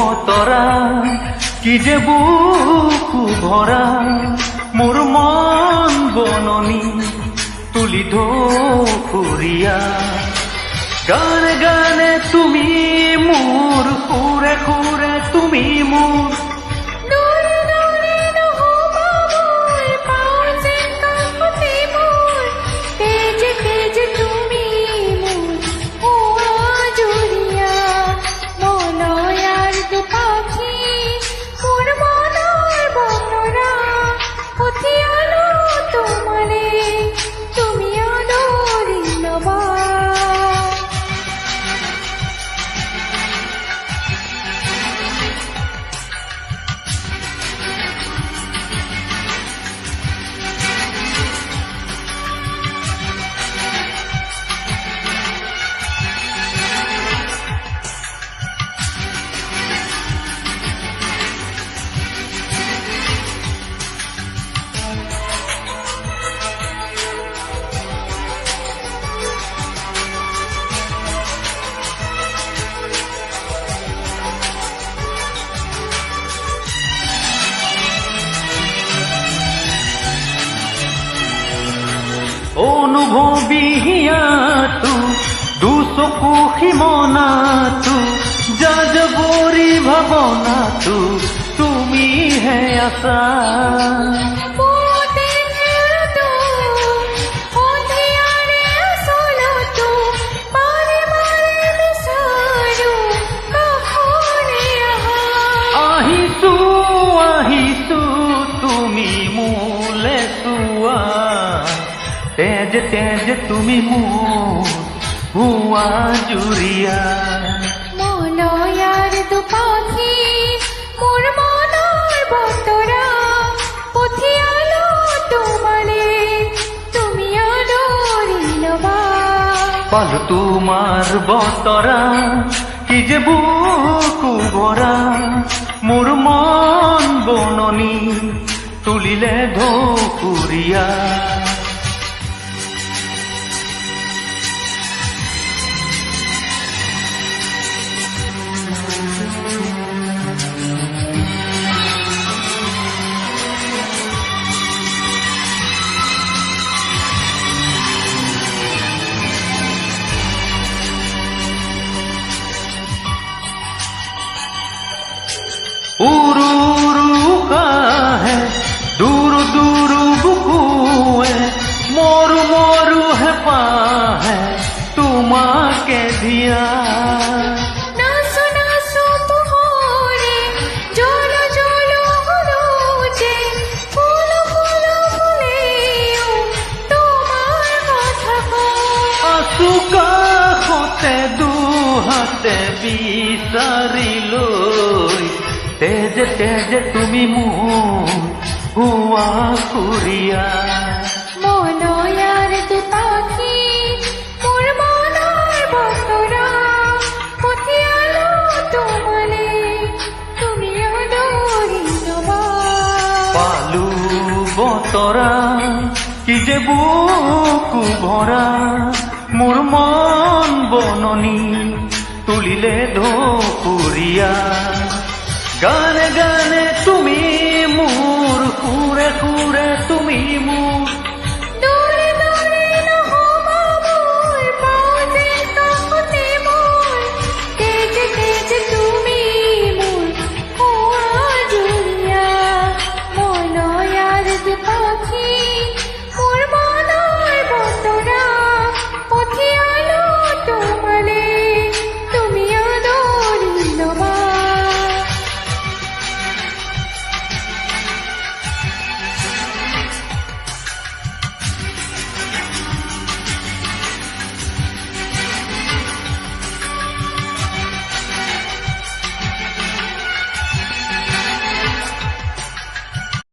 বতৰা কি যে বুকু ভৰা মোৰ মন বননি তুলি ধুৰীয়া গানে গানে তুমি মোৰ সুৰে সুৰে তুমি মোৰ অনুভৱী হিয়াটো দুচকু সীমনাটো যাযাবৰী ভাৱনাটো তুমিহে আছা আহিছো আহিছো তুমি মোলে চোৱা তেজ তেজ তুমি মোৰ হুৱা জুৰিয়া মলয়াৰ দুপাখি মোৰ মনৰ বতৰা পঠিয়ালো তোমালে তুমি আদৰি ল'বা পালো তোমাৰ বতৰা কি যে বুকু ভৰা মোৰ মন বননি তুলিলে ধুৰীয়া উৰুকা হে দূৰ দূৰ বুকুৱে মৰু মৰু হেঁপাহে তোমাকে দিয়া নাচো নাচো পোহৰে জল জল সৰোজে ফুল ফুল ফুলেও তোমাৰ কথা কয় আছো কাষতে দুহাতে বিচাৰি লৈ তেজ তেজ তুমি মোৰ হুৱা জুৰিয়া মলয়াৰ দুপাখি মোৰ মনৰ বতৰা পঠিয়ালো তোমালে তুমি আদৰি ল'বা পালো বতৰা কি যে বুকু ভৰা মোৰ মন বননি তুলিলে ধুৰীয়া গানে গানে তুমি মোৰ সুৰে সুৰে তুমি মোৰ